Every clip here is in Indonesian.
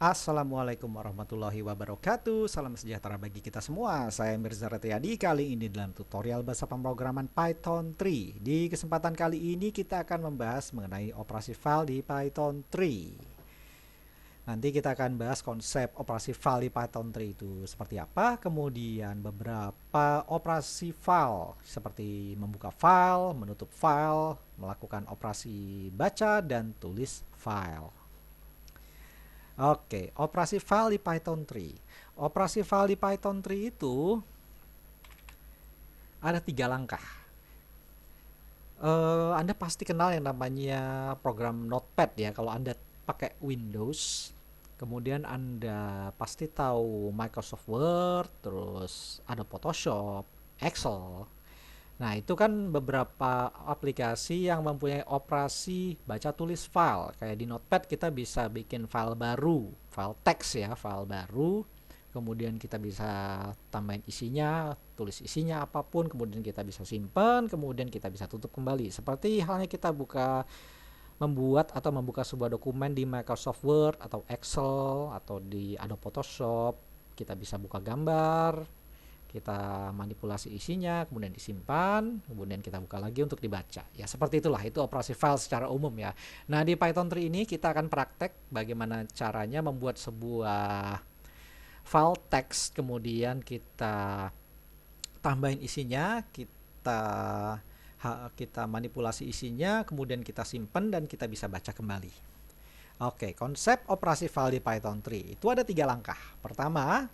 Assalamualaikum warahmatullahi wabarakatuh. Salam sejahtera bagi kita semua. Saya Mirza Retiadi. Kali ini dalam tutorial bahasa pemrograman Python 3. Di kesempatan kali ini kita akan membahas mengenai operasi file di Python 3. Nanti kita akan bahas konsep operasi file di Python 3 itu seperti apa, kemudian beberapa operasi file seperti membuka file, menutup file, melakukan operasi baca dan tulis file. Oke, operasi file di Python 3. Operasi file di Python 3 itu ada 3 langkah. Anda pasti kenal yang namanya program Notepad ya, kalau Anda pakai Windows. Kemudian Anda pasti tahu Microsoft Word, terus ada Photoshop, Excel. Nah, itu kan beberapa aplikasi yang mempunyai operasi baca tulis file. Kayak di Notepad kita bisa bikin file baru, file teks ya, file baru. Kemudian kita bisa tambahin isinya, tulis isinya apapun, kemudian kita bisa simpan, kemudian kita bisa tutup kembali. Seperti halnya kita membuat atau membuka sebuah dokumen di Microsoft Word atau Excel atau di Adobe Photoshop. Kita bisa buka gambar, kita manipulasi isinya, kemudian disimpan, kemudian kita buka lagi untuk dibaca. Ya, seperti itulah, itu operasi file secara umum ya. Nah, di Python 3 ini kita akan praktek bagaimana caranya membuat sebuah file teks, kemudian kita tambahin isinya, kita manipulasi isinya, kemudian kita simpan dan kita bisa baca kembali. Oke, konsep operasi file di Python 3 itu ada 3 langkah. Pertama,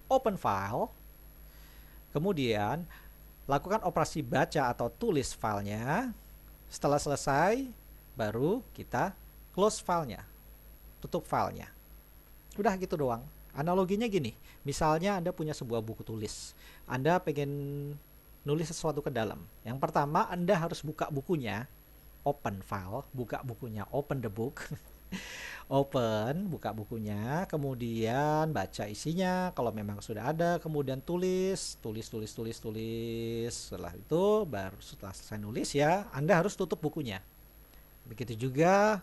open file. Kemudian, lakukan operasi baca atau tulis filenya. Setelah selesai, baru kita close filenya, tutup filenya. Udah gitu doang. Analoginya gini, misalnya Anda punya sebuah buku tulis. Anda pengen nulis sesuatu ke dalam. Yang pertama, Anda harus buka bukunya, open file, buka bukunya, open the book. Open, buka bukunya, kemudian baca isinya kalau memang sudah ada, kemudian tulis. Setelah itu baru setelah selesai nulis ya, Anda harus tutup bukunya. Begitu juga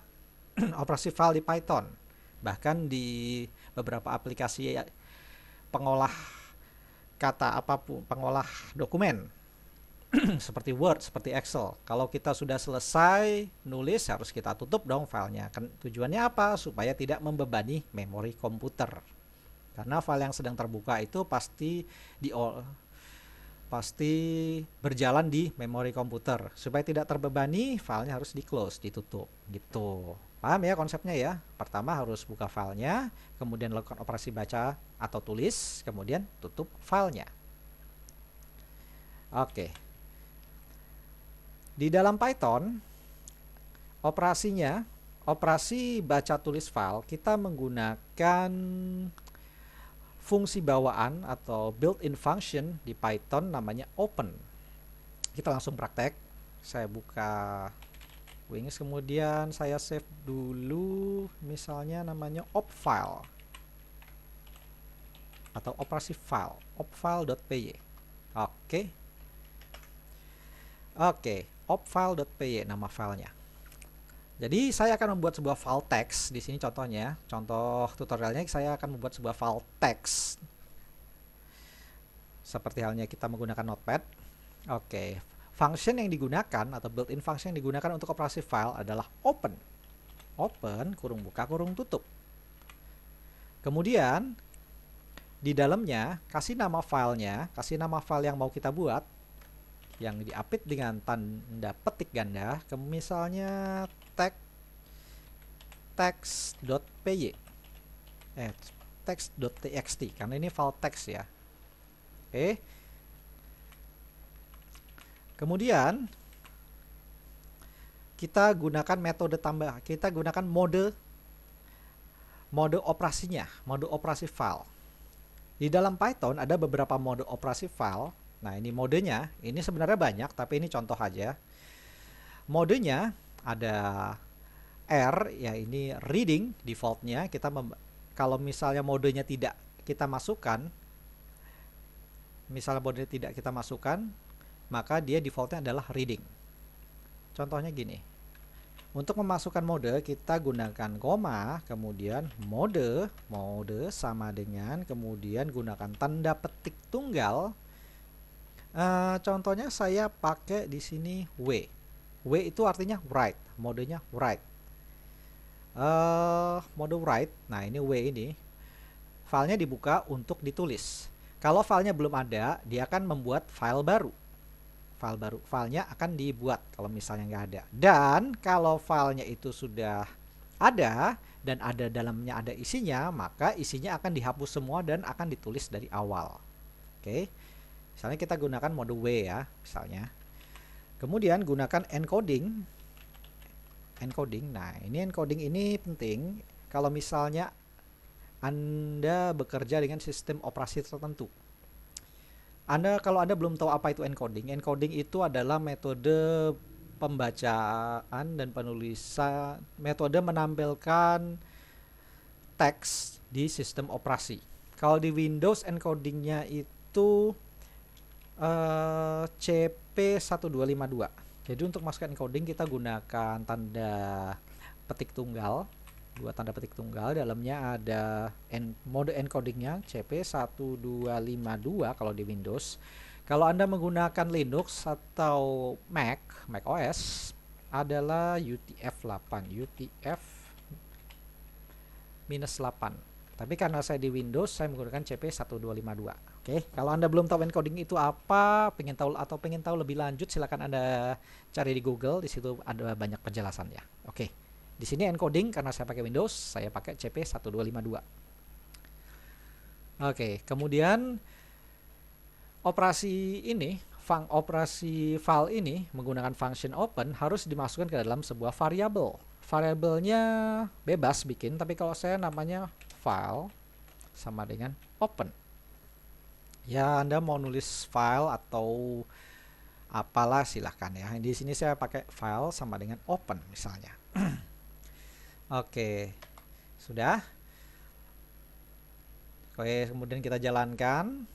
operasi file di Python. Bahkan di beberapa aplikasi pengolah kata apapun, pengolah dokumen seperti Word, seperti Excel. Kalau kita sudah selesai nulis, harus kita tutup dong filenya. Tujuannya apa? Supaya tidak membebani memori komputer. Karena file yang sedang terbuka itu pasti berjalan di memori komputer. Supaya tidak terbebani, filenya harus di-close, ditutup. Gitu. Paham ya konsepnya ya? Pertama harus buka filenya, kemudian lakukan operasi baca atau tulis, kemudian tutup filenya. Oke. Di dalam Python, operasi baca tulis file, kita menggunakan fungsi bawaan atau built-in function di Python namanya open. Kita langsung praktek. Saya buka Wings, kemudian saya save dulu, misalnya namanya opfile atau operasi file, opfile.py. Oke, opfile.py nama filenya. Jadi saya akan membuat sebuah file teks di sini contohnya. Contoh tutorialnya saya akan membuat sebuah file teks. Seperti halnya kita menggunakan Notepad. Oke, function yang digunakan atau built-in function yang digunakan untuk operasi file adalah open. Open kurung buka kurung tutup. Kemudian di dalamnya kasih nama filenya, kasih nama file yang mau kita buat, yang diapit dengan tanda petik ganda, misalnya text.py, text.txt, karena ini file teks ya. Oke. Kemudian kita gunakan metode tambah, kita gunakan mode operasinya, mode operasi file. Di dalam Python ada beberapa mode operasi file. Nah, ini modenya, ini sebenarnya banyak, tapi ini contoh aja. Modenya ada R, ya ini reading defaultnya. Kalau misalnya modenya tidak kita masukkan, maka dia defaultnya adalah reading. Contohnya gini, Untuk memasukkan mode kita gunakan koma, kemudian mode sama dengan, kemudian gunakan tanda petik tunggal. Contohnya saya pakai di sini W. W itu artinya write, modenya write. Mode write. Nah, ini W ini. Filenya dibuka untuk ditulis. Kalau filenya belum ada, dia akan membuat file baru. Filenya akan dibuat kalau misalnya nggak ada. Dan kalau filenya itu sudah ada dan ada dalamnya ada isinya, maka isinya akan dihapus semua dan akan ditulis dari awal. Oke. Misalnya kita gunakan mode W ya, misalnya. Kemudian gunakan encoding. Nah, ini encoding ini penting kalau misalnya Anda bekerja dengan sistem operasi tertentu. Kalau Anda belum tahu apa itu encoding itu adalah metode pembacaan dan penulisan, metode menampilkan teks di sistem operasi. Kalau di Windows encodingnya itu CP1252. Jadi untuk masukkan encoding kita gunakan tanda petik tunggal, dua tanda petik tunggal, dalamnya ada mode encodingnya CP1252 kalau di Windows. Kalau Anda menggunakan Linux atau Mac OS adalah UTF-8, UTF-8. Tapi karena saya di Windows, saya menggunakan CP1252. Oke, kalau Anda belum tahu encoding itu apa, pengen tahu lebih lanjut, silakan Anda cari di Google, di situ ada banyak penjelasannya. Oke. Di sini encoding karena saya pakai Windows, saya pakai CP1252. Oke, kemudian operasi file ini menggunakan function open harus dimasukkan ke dalam sebuah variabel. Variabelnya bebas bikin, tapi kalau saya namanya file sama dengan open. Ya, Anda mau nulis file atau apalah silahkan ya. Di sini saya pakai file sama dengan open misalnya. Oke, sudah. Oke, kemudian kita jalankan.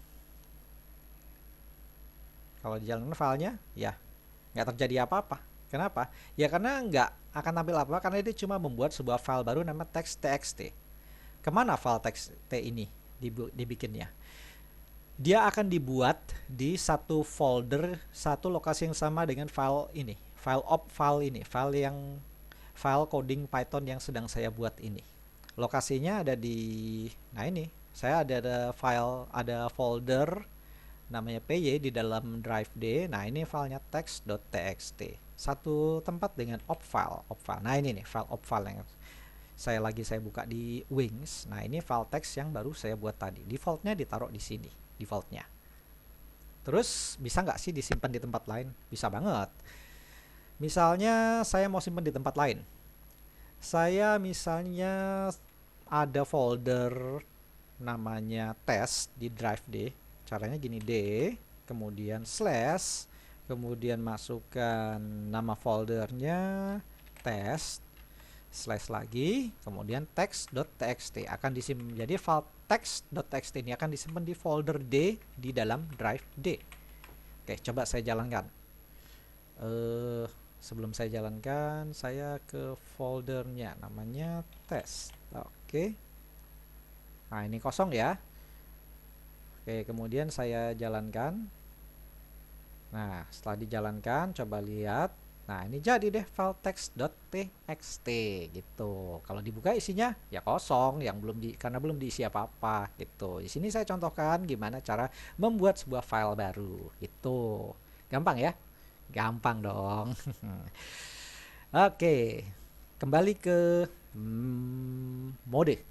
Kalau dijalankan filenya, ya nggak terjadi apa-apa. Kenapa? Ya karena nggak akan tampil apa, karena itu cuma membuat sebuah file baru nama teks.txt. Kemana file txt ini dibikinnya? Dia akan dibuat di satu folder, satu lokasi yang sama dengan file ini, file coding Python yang sedang saya buat ini. Lokasinya ada di, nah ini, saya ada folder namanya PY di dalam drive D. Nah, ini filenya text.txt. Satu tempat dengan opfile. Nah, ini nih file opfile yang saya buka di Wings. Nah, ini file teks yang baru saya buat tadi. Defaultnya ditaruh di sini, defaultnya. Terus bisa nggak sih disimpan di tempat lain? Bisa banget. Misalnya saya mau simpan di tempat lain. Saya misalnya ada folder namanya test di drive D. Caranya gini, D, kemudian slash, kemudian masukkan nama foldernya test, slash lagi, kemudian text.txt akan disimpan. Jadi file text.txt ini akan disimpan di folder D di dalam drive D. Oke, coba saya jalankan. Sebelum saya jalankan, saya ke foldernya namanya test. Oke. Nah, ini kosong ya. Oke, kemudian saya jalankan. Nah, setelah dijalankan, coba lihat. Nah, ini jadi deh file text.txt gitu. Kalau dibuka isinya ya kosong, karena belum diisi apa-apa gitu. Di sini saya contohkan gimana cara membuat sebuah file baru gitu. Gampang ya? Gampang dong. Oke, kembali ke mode.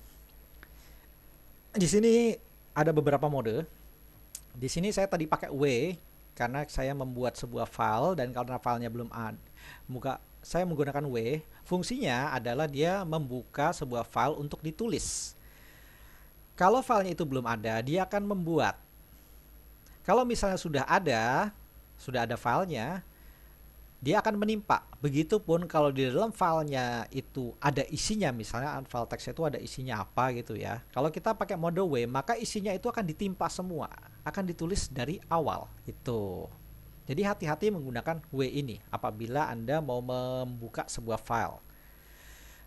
Di sini ada beberapa mode. Di sini saya tadi pakai W karena saya membuat sebuah file, dan karena filenya belum ada, saya menggunakan W. Fungsinya adalah dia membuka sebuah file untuk ditulis. Kalau filenya itu belum ada, dia akan membuat. Kalau misalnya sudah ada filenya, dia akan menimpa. Begitupun kalau di dalam filenya itu ada isinya, misalnya file teksnya itu ada isinya apa gitu ya. Kalau kita pakai mode W, maka isinya itu akan ditimpa semua, akan ditulis dari awal gitu. Jadi hati-hati menggunakan W ini apabila Anda mau membuka sebuah file.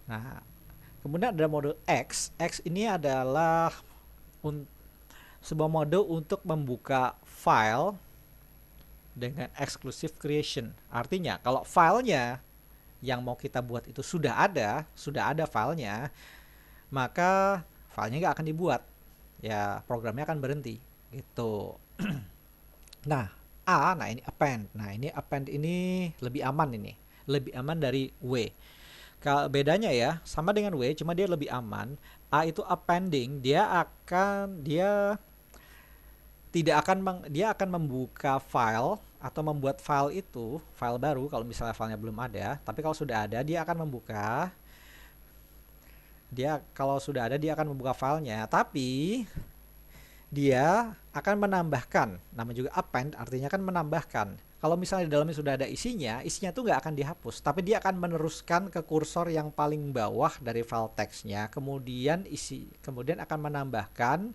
Nah, kemudian ada mode X. X ini adalah sebuah mode untuk membuka file dengan exclusive creation. Artinya, kalau filenya yang mau kita buat itu sudah ada filenya, maka filenya nggak akan dibuat. Ya, programnya akan berhenti. Gitu. Nah, nah ini append. Nah, ini append ini lebih aman ini. Lebih aman dari W. Bedanya ya, sama dengan W, cuma dia lebih aman. A itu appending, dia akan membuka file atau membuat file itu, file baru kalau misalnya filenya belum ada. Tapi kalau sudah ada, dia akan membuka. Dia akan membuka filenya, tapi dia akan menambahkan. Nama juga append artinya kan menambahkan. Kalau misalnya di dalamnya sudah ada isinya tuh nggak akan dihapus, tapi dia akan meneruskan ke kursor yang paling bawah dari file teksnya, kemudian akan menambahkan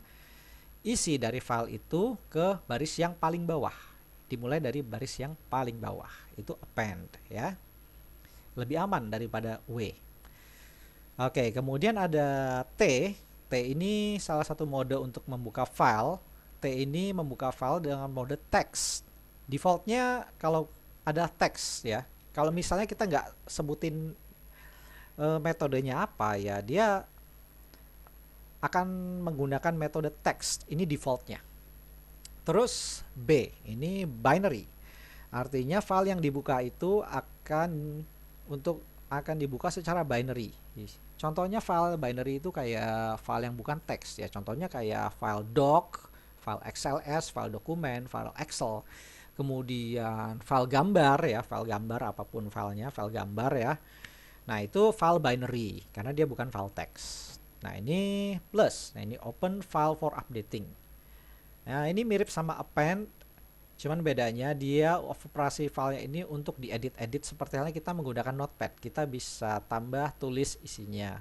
isi dari file itu ke baris yang paling bawah. Dimulai dari baris yang paling bawah. Itu append ya. Lebih aman daripada W. Oke, kemudian ada T. T ini salah satu mode untuk membuka file. T ini membuka file dengan mode text. Defaultnya kalau ada teks ya. Kalau misalnya kita nggak sebutin metodenya apa ya, dia akan menggunakan metode text. Ini defaultnya. Terus B, ini binary. Artinya file yang dibuka itu akan dibuka secara binary. Contohnya file binary itu kayak file yang bukan teks ya. Contohnya kayak file doc, file XLS, file dokumen, file Excel. Kemudian file gambar ya, file gambar apapun filenya, file gambar ya. Nah, itu file binary karena dia bukan file teks. Nah, ini plus. Nah, ini open file for updating. Nah, ini mirip sama append, cuman bedanya dia operasi filenya ini untuk diedit-edit seperti halnya kita menggunakan notepad. Kita bisa tambah, tulis isinya.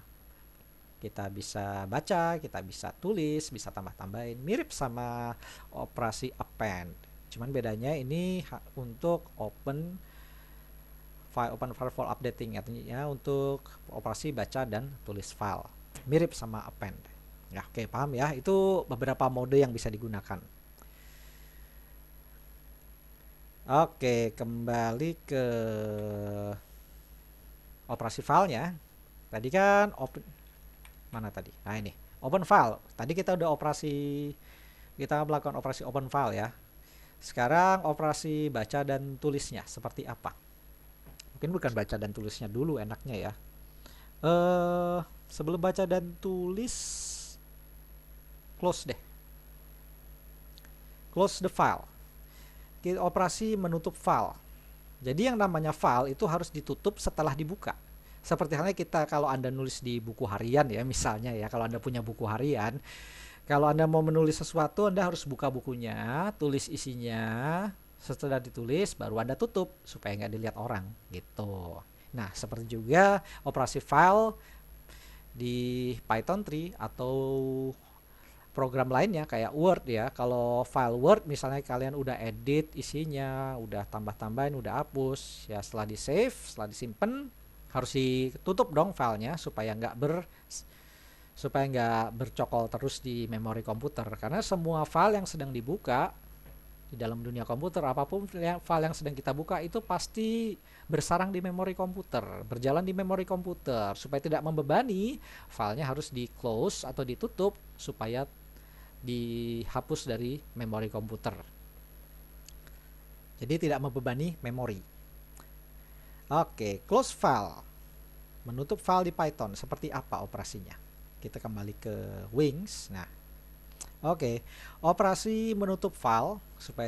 Kita bisa baca, kita bisa tulis, bisa tambah-tambahin. Mirip sama operasi append. Cuman bedanya ini untuk open file for updating, artinya untuk operasi baca dan tulis file. Mirip sama append. Ya, oke, paham ya? Itu beberapa mode yang bisa digunakan. Oke, kembali ke operasi filenya. Tadi kan mana tadi? Nah, ini open file. Tadi kita melakukan operasi open file ya. Sekarang operasi baca dan tulisnya seperti apa? Mungkin bukan baca dan tulisnya dulu enaknya ya. Sebelum baca dan tulis, close deh. Close the file. Operasi menutup file. Jadi yang namanya file itu harus ditutup setelah dibuka. Seperti halnya kita kalau Anda nulis di buku harian ya, misalnya ya, kalau Anda punya buku harian, kalau Anda mau menulis sesuatu, Anda harus buka bukunya, tulis isinya, setelah ditulis baru Anda tutup supaya nggak dilihat orang gitu. Nah, seperti juga operasi file di Python 3 atau program lainnya kayak Word ya. Kalau file Word misalnya kalian udah edit isinya, udah tambah-tambahin, udah hapus, ya setelah di save, setelah disimpan harus ditutup dong filenya supaya nggak bercokol terus di memori komputer. Karena semua file yang sedang dibuka di dalam dunia komputer, apapun file yang sedang kita buka itu pasti bersarang di memori komputer, berjalan di memori komputer. Supaya tidak membebani, filenya harus di close atau ditutup supaya dihapus dari memori komputer. Jadi tidak membebani memori. Oke, close file. Menutup file di Python seperti apa operasinya? Kita kembali ke Wings. Nah, oke, operasi menutup file supaya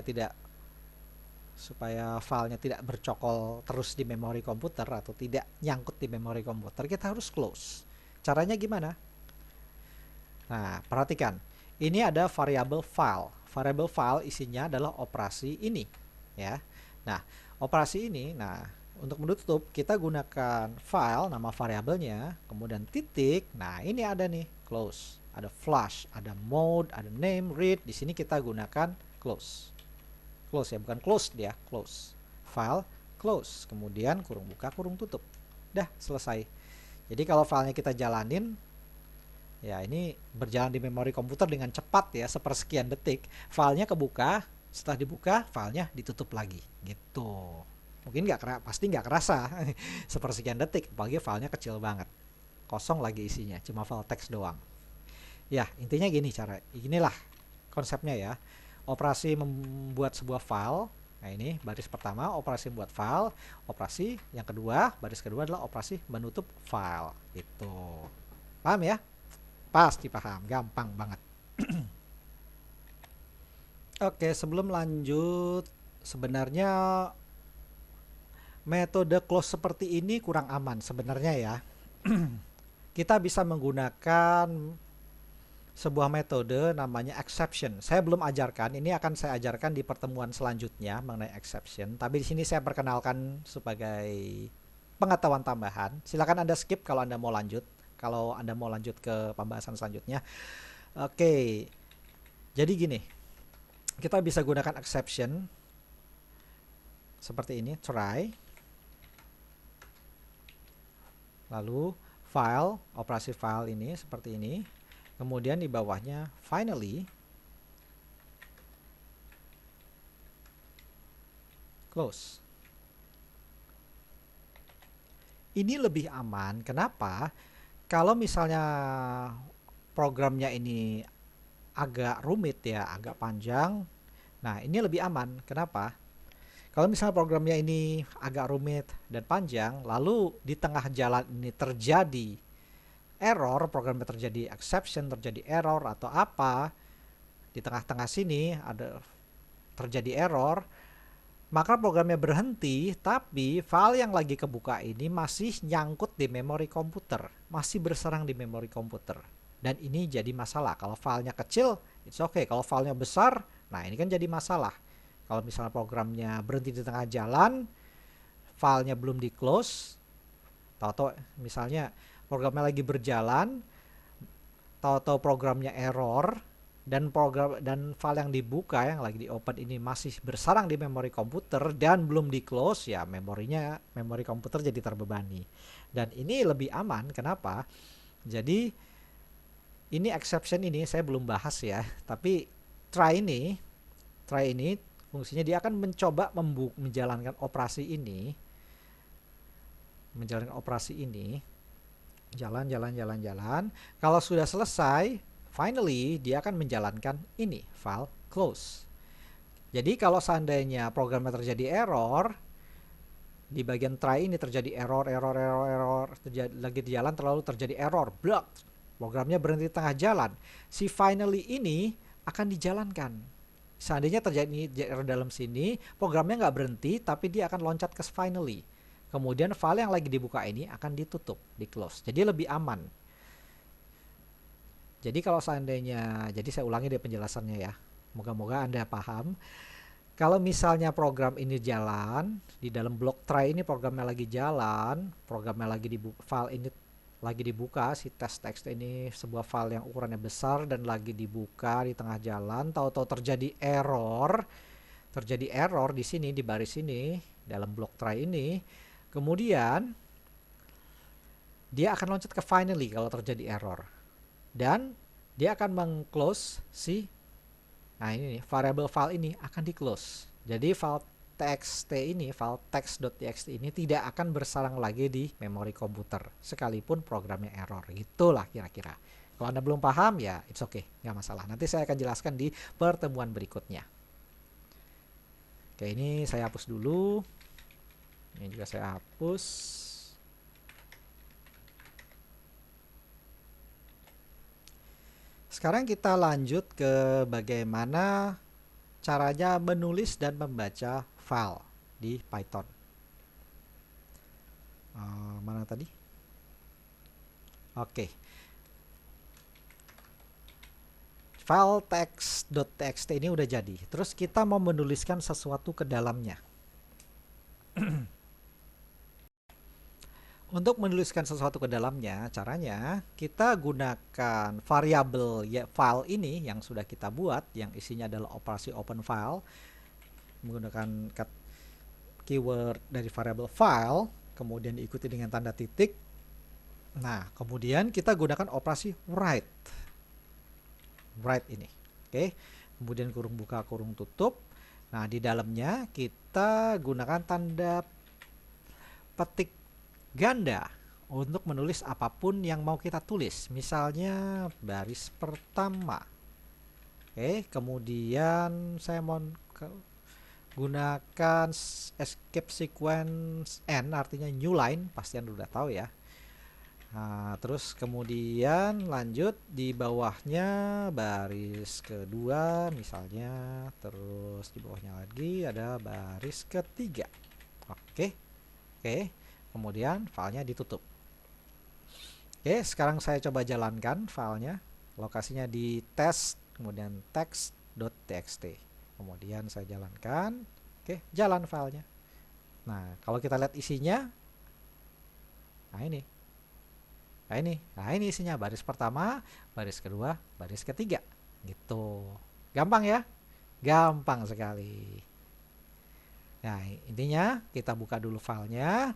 filenya tidak bercokol terus di memori komputer atau tidak nyangkut di memori komputer, kita harus close. Caranya gimana? Nah, perhatikan. Ini ada variable file. Variable file isinya adalah operasi ini, ya. Nah, operasi ini, untuk menutup kita gunakan file, nama variabelnya, kemudian titik. Nah, ini ada nih, close. Ada flush, ada mode, ada name, read. Di sini kita gunakan close. Close ya, bukan closed ya, close. File, close. Kemudian kurung buka, kurung tutup. Dah, selesai. Jadi kalau filenya kita jalanin, ya ini berjalan di memori komputer dengan cepat ya, sepersekian detik. Filenya kebuka, setelah dibuka, filenya ditutup lagi. Gitu. Mungkin pasti nggak kerasa sepersekian detik, apalagi filenya kecil banget. Kosong lagi isinya, cuma file teks doang. Ya, intinya inilah konsepnya ya. Operasi membuat sebuah file. Nah, ini baris pertama operasi membuat file. Operasi yang kedua, baris kedua adalah operasi menutup file. Itu. Paham ya? Pasti paham, gampang banget. Oke, sebelum lanjut, sebenarnya metode close seperti ini kurang aman sebenarnya ya. Kita bisa menggunakan sebuah metode namanya exception. Saya belum ajarkan, ini akan saya ajarkan di pertemuan selanjutnya mengenai exception. Tapi di sini saya perkenalkan sebagai pengetahuan tambahan. Silakan Anda skip kalau Anda mau lanjut. Kalau Anda mau lanjut ke pembahasan selanjutnya. Oke. Jadi gini. Kita bisa gunakan exception seperti ini, try. Lalu file, operasi file ini seperti ini. Kemudian di bawahnya finally close. Ini lebih aman. Kenapa? Kalau misalnya programnya ini agak rumit ya, agak panjang. Nah, ini lebih aman. Kenapa? Kalau misalnya programnya ini agak rumit dan panjang, lalu di tengah jalan ini terjadi error, programnya terjadi exception, terjadi error atau apa, di tengah-tengah sini ada terjadi error, maka programnya berhenti, tapi file yang lagi kebuka ini masih nyangkut di memori komputer, masih berserang di memori komputer. Dan ini jadi masalah. Kalau filenya kecil, it's okay. Kalau filenya besar, nah ini kan jadi masalah. Kalau misalnya programnya berhenti di tengah jalan, filenya belum di close, tahu-tahu misalnya programnya lagi berjalan, tahu-tahu programnya error, dan file yang dibuka yang lagi di open ini masih bersarang di memori komputer dan belum di close, ya memori komputer jadi terbebani. Dan ini lebih aman. Kenapa? Jadi ini exception ini saya belum bahas ya, tapi try ini fungsinya dia akan mencoba menjalankan operasi ini, jalan. Kalau sudah selesai, finally dia akan menjalankan ini, file close. Jadi kalau seandainya programnya terjadi error, di bagian try ini terjadi error, lagi di jalan terlalu terjadi error, blocked. Programnya berhenti di tengah jalan. Si finally ini akan dijalankan. Seandainya terjadi error dalam sini, programnya nggak berhenti, tapi dia akan loncat ke finally. Kemudian file yang lagi dibuka ini akan ditutup, di close. Jadi lebih aman. Jadi kalau seandainya, jadi saya ulangi deh penjelasannya ya. Moga-moga Anda paham. Kalau misalnya program ini jalan, di dalam blok try ini programnya lagi jalan, programnya lagi dibuka, file ini lagi dibuka, si test ini sebuah file yang ukurannya besar dan lagi dibuka di tengah jalan, tahu-tahu terjadi error di sini, di baris ini, dalam blok try ini. Kemudian dia akan loncat ke finally kalau terjadi error, dan dia akan meng-close ini nih, variable file ini akan di-close. Jadi file text.txt ini tidak akan bersarang lagi di memori komputer sekalipun programnya error. Gitulah kira-kira. Kalau Anda belum paham ya it's okay, nggak masalah. Nanti saya akan jelaskan di pertemuan berikutnya. Oke, ini saya hapus dulu. Ini juga saya hapus. Sekarang kita lanjut ke bagaimana caranya menulis dan membaca file di Python. Mana tadi? Oke. File text.txt ini udah jadi. Terus kita mau menuliskan sesuatu ke dalamnya. Untuk menuliskan sesuatu ke dalamnya, caranya kita gunakan variabel file ini yang sudah kita buat, yang isinya adalah operasi open file. menggunakan keyword dari variabel file, kemudian diikuti dengan tanda titik. Nah, kemudian kita gunakan operasi write ini. Oke. Kemudian kurung buka, kurung tutup. Nah, di dalamnya kita gunakan tanda petik ganda untuk menulis apapun yang mau kita tulis. Misalnya baris pertama. Oke, kemudian saya mau gunakan escape sequence n, artinya new line, pasti Anda udah tahu ya. Nah, terus kemudian lanjut di bawahnya baris kedua misalnya, terus di bawahnya lagi ada baris ketiga. Oke. Kemudian filenya ditutup. Oke, sekarang saya coba jalankan filenya. Lokasinya di test, kemudian text.txt. Kemudian saya jalankan. Oke, jalan filenya. Nah, kalau kita lihat isinya, nah ini isinya baris pertama, baris kedua, baris ketiga, gitu. Gampang ya? Gampang sekali. Nah, intinya kita buka dulu filenya,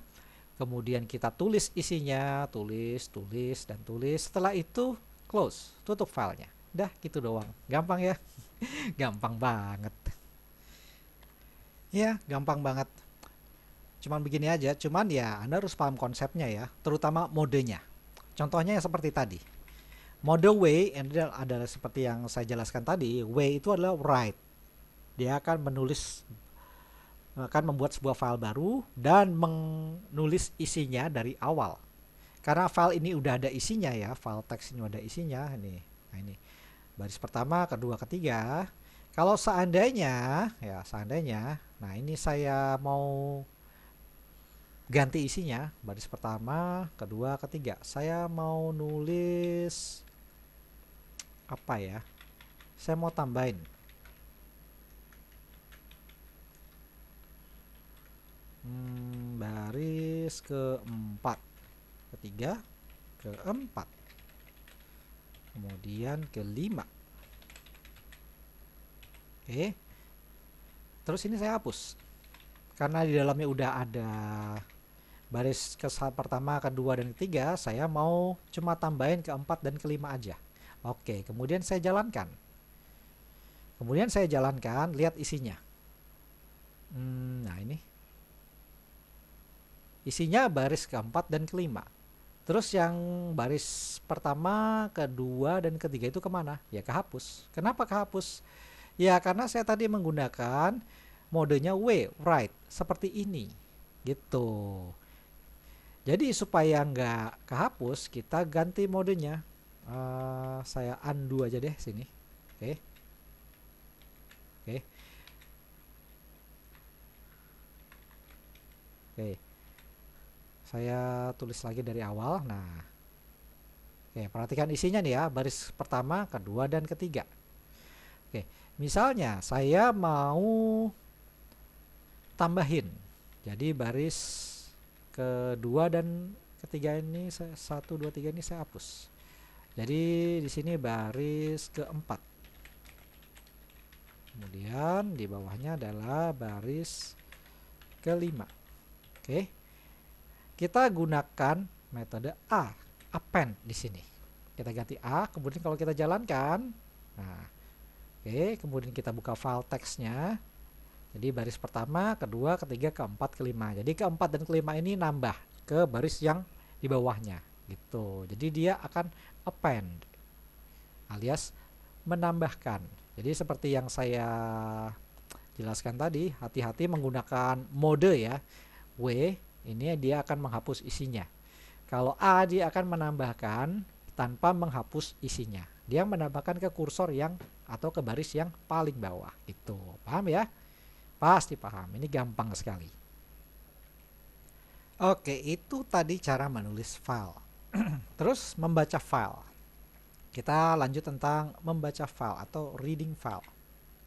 kemudian kita tulis isinya, tulis, dan tulis. Setelah itu close, tutup filenya. Udah gitu doang. Gampang ya? Gampang banget. Ya, gampang banget. Cuman begini aja, cuman ya Anda harus paham konsepnya ya, terutama modenya. Contohnya yang seperti tadi. Mode W adalah seperti yang saya jelaskan tadi. W itu adalah write. Dia akan membuat sebuah file baru dan menulis isinya dari awal. Karena file ini udah ada isinya ya, file teks ini udah ada isinya ini. Nah, ini baris pertama, kedua, ketiga. Kalau seandainya, nah ini saya mau ganti isinya, baris pertama, kedua, ketiga. Saya mau nulis apa ya? Saya mau tambahin baris keempat, ketiga, keempat, kemudian kelima. Oke. Terus ini saya hapus. Karena di dalamnya udah ada baris pertama, kedua, dan ketiga, saya mau cuma tambahin keempat dan kelima aja. Oke, kemudian saya jalankan. Lihat isinya. Nah ini. Isinya baris keempat dan kelima. Terus yang baris pertama, kedua, dan ketiga itu kemana? Ya kehapus. Kenapa kehapus? Ya karena saya tadi menggunakan modenya write seperti ini gitu. Jadi supaya nggak kehapus, kita ganti modenya. Saya undo aja deh sini. Oke. Saya tulis lagi dari awal. Nah, oke, perhatikan isinya nih ya, baris pertama, kedua, dan ketiga. Oke, misalnya saya mau tambahin, jadi baris kedua dan ketiga ini 1, 2, 3 ini saya hapus. Jadi di sini baris keempat. Kemudian di bawahnya adalah baris kelima. Oke. Kita gunakan metode append di sini. Kita ganti A, kemudian kalau kita jalankan, nah, oke, kemudian kita buka file teksnya. Jadi baris pertama, kedua, ketiga, keempat, kelima. Jadi keempat dan kelima ini nambah ke baris yang di bawahnya, gitu. Jadi dia akan append, alias menambahkan. Jadi seperti yang saya jelaskan tadi, hati-hati menggunakan mode ya. W ini dia akan menghapus isinya. Kalau A dia akan menambahkan tanpa menghapus isinya. Dia menambahkan ke kursor yang atau ke baris yang paling bawah. Itu paham ya? Pasti paham. Ini gampang sekali. Oke, itu tadi cara menulis file. Terus membaca file. Kita lanjut tentang membaca file atau reading file.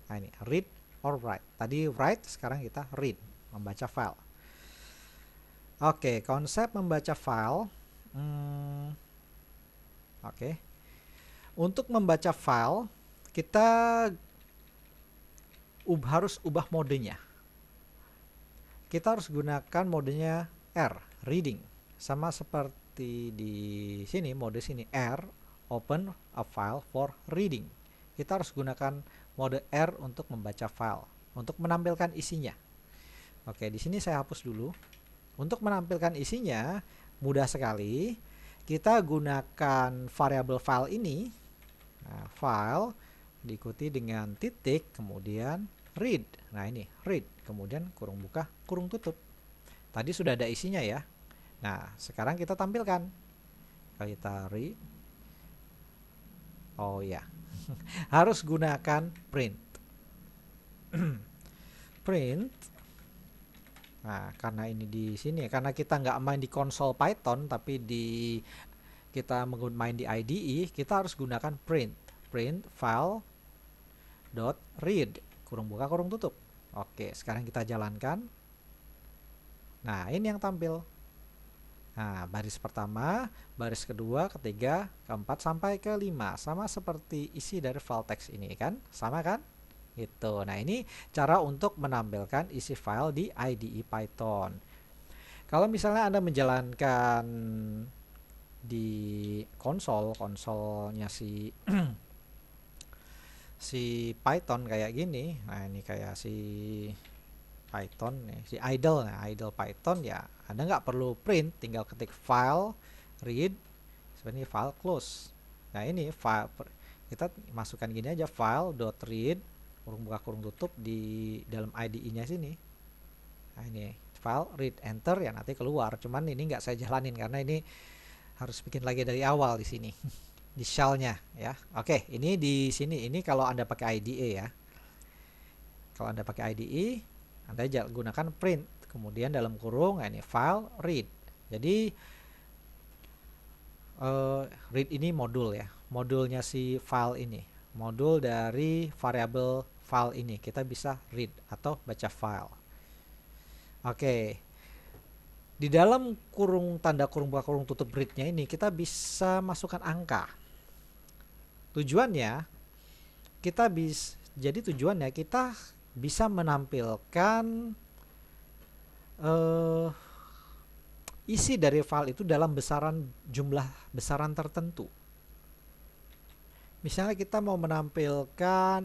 Nah ini read or write. Tadi write, sekarang kita read, membaca file. Oke, konsep membaca file. Oke. Untuk membaca file, kita harus ubah modenya. kita harus gunakan modenya R, reading. Sama seperti di sini, mode sini R, open a file for reading. Kita harus gunakan mode R untuk membaca file, untuk menampilkan isinya. Oke, di sini saya hapus dulu. Untuk menampilkan isinya mudah sekali. Kita gunakan variabel file ini. Nah, file diikuti dengan titik, kemudian read. Nah, ini read, kemudian kurung buka, kurung tutup. Tadi sudah ada isinya ya. Nah, sekarang kita tampilkan. Kita read. Oh ya. Harus gunakan print. Print. Nah, karena ini di sini, karena kita nggak main di konsol Python, tapi kita main di IDE, kita harus gunakan print. Print file dot read, kurung buka kurung tutup. Oke, sekarang kita jalankan. Nah, ini yang tampil. Nah, baris pertama, baris kedua, ketiga, keempat, sampai ke 5. Sama seperti isi dari file teks ini kan? Sama kan? Gitu. Nah, ini cara untuk menampilkan isi file di IDE Python. Kalau misalnya Anda menjalankan di konsolnya si si Python kayak gini. Nah, ini kayak si Python nih, si idle. Nah, idle Python ya, Anda nggak perlu print, tinggal ketik file read, sebenarnya file close. Nah, ini file kita masukkan gini aja, file dot read, kurung buka kurung tutup di dalam IDE-nya sini. Nah, ini file read, enter ya, nanti keluar. Cuman ini nggak saya jalanin karena ini harus bikin lagi dari awal di sini. Di shell-nya ya. Oke, ini di sini, ini kalau Anda pakai IDE ya. Kalau Anda pakai IDE, Anda gunakan print, kemudian dalam kurung ini file read. Jadi read ini modul ya. Modulnya si file ini. Modul dari variabel file ini. Kita bisa read atau baca file. Oke. Di dalam kurung tanda kurung buka kurung tutup read-nya ini kita bisa masukkan angka. Tujuannya kita bisa menampilkan isi dari file itu dalam jumlah besaran tertentu. Misalnya kita mau menampilkan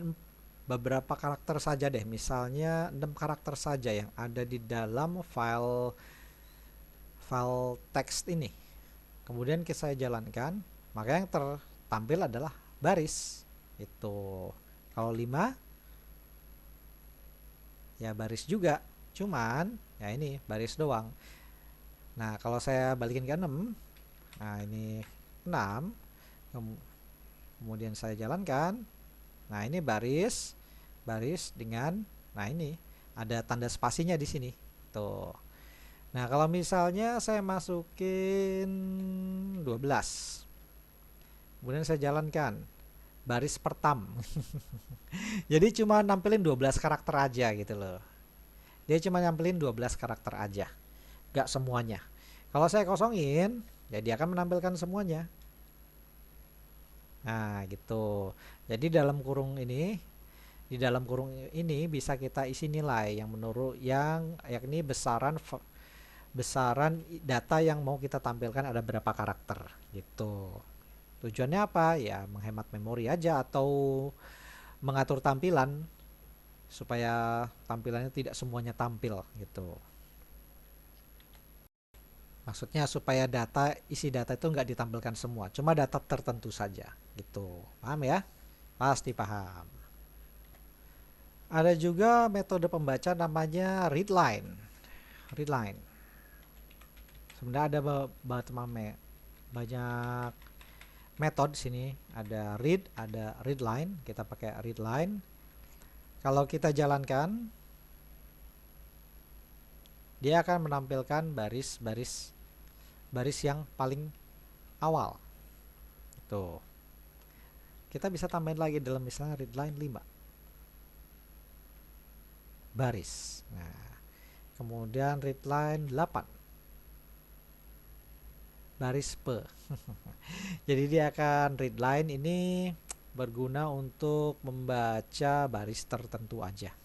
beberapa karakter saja deh, misalnya 6 karakter saja yang ada di dalam file teks ini. Kemudian saya jalankan, maka yang tertampil adalah baris. Itu kalau 5 ya baris juga, cuman ya ini baris doang. Nah, kalau saya balikin ke 6, nah ini 6, kemudian saya jalankan. Nah, ini baris dengan, nah ini ada tanda spasinya di sini. Tuh. Nah, kalau misalnya saya masukin 12, kemudian saya jalankan baris pertam. Jadi cuma nampilin 12 karakter aja gitu loh. Dia cuma nampilin 12 karakter aja, gak semuanya. Kalau saya kosongin, ya dia akan menampilkan semuanya. Nah, gitu. Jadi di dalam kurung ini bisa kita isi nilai yang yakni besaran data yang mau kita tampilkan ada berapa karakter gitu. Tujuannya apa? Ya menghemat memori aja atau mengatur tampilan supaya tampilannya tidak semuanya tampil gitu. Maksudnya supaya isi data itu nggak ditampilkan semua, cuma data tertentu saja gitu. Paham ya? Pasti paham. Ada juga metode pembaca namanya readline. Sebenarnya ada banyak metode sini. Ada read, ada readline. Kita pakai readline. Kalau kita jalankan, dia akan menampilkan baris yang paling awal. Tuh. Kita bisa tambahin lagi dalam misalnya readline 5 baris. Nah, kemudian readline 8 baris pe. Jadi dia akan readline ini berguna untuk membaca baris tertentu aja.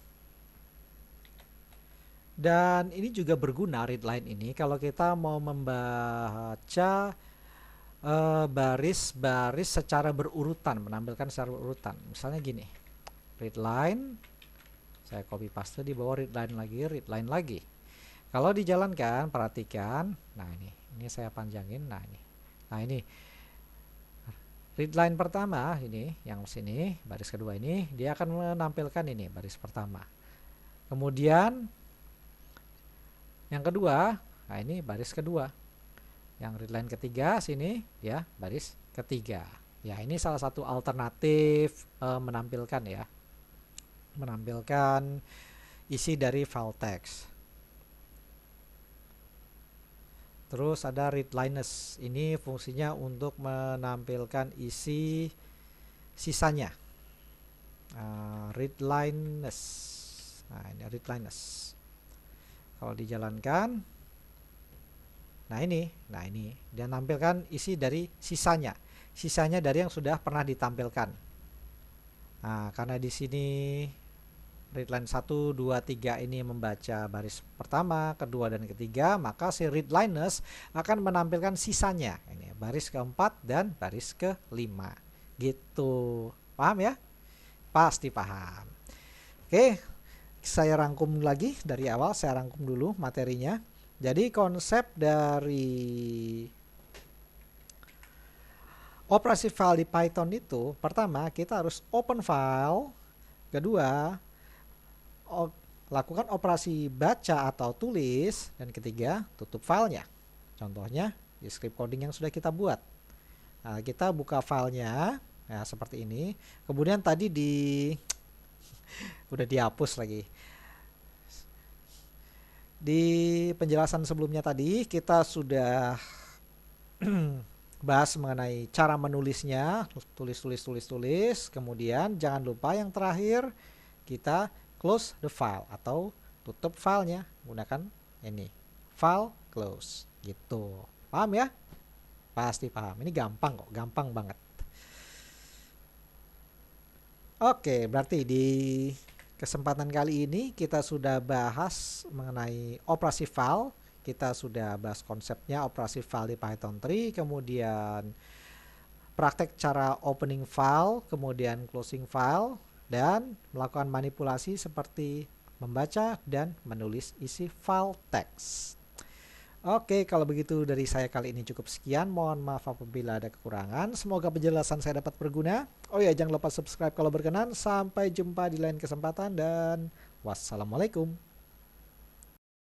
Dan ini juga berguna readline ini kalau kita mau membaca baris-baris secara berurutan, menampilkan secara berurutan. Misalnya gini, readline, saya copy paste di bawah readline lagi. Kalau dijalankan, perhatikan, nah ini saya panjangin, nah ini readline pertama ini, yang sini, baris kedua ini, dia akan menampilkan ini, baris pertama. Kemudian, yang kedua, nah ini baris kedua. Yang readline ketiga sini ya baris ketiga. Ya ini salah satu alternatif menampilkan ya. Menampilkan isi dari file text. Terus ada readliness. Ini fungsinya untuk menampilkan isi sisanya. Readliness. Nah ini readliness. Kalau dijalankan, Nah ini dia nampilkan isi dari sisanya dari yang sudah pernah ditampilkan. Nah, karena di sini readline 1, 2, 3 ini membaca baris pertama, kedua, dan ketiga, maka si readliness akan menampilkan sisanya. Ini baris keempat dan baris kelima. Gitu. Paham ya? Pasti paham. Oke, saya rangkum lagi dari awal, saya rangkum dulu materinya. Jadi konsep dari operasi file di Python itu, pertama kita harus open file, kedua lakukan operasi baca atau tulis, dan ketiga tutup filenya. Contohnya di script coding yang sudah kita buat. Nah, kita buka filenya, ya seperti ini. Kemudian tadi udah dihapus lagi. Di penjelasan sebelumnya tadi kita sudah bahas mengenai cara menulisnya, tulis, kemudian jangan lupa yang terakhir kita close the file atau tutup filenya menggunakan ini, file close gitu. Paham ya? Pasti paham. Ini gampang kok, gampang banget. Oke, berarti di kesempatan kali ini kita sudah bahas mengenai operasi file. Kita sudah bahas konsepnya operasi file di Python 3, kemudian praktek cara opening file, kemudian closing file, dan melakukan manipulasi seperti membaca dan menulis isi file text. Oke, kalau begitu dari saya kali ini cukup sekian. Mohon maaf apabila ada kekurangan. Semoga penjelasan saya dapat berguna. Oh ya, jangan lupa subscribe kalau berkenan. Sampai jumpa di lain kesempatan dan wassalamualaikum.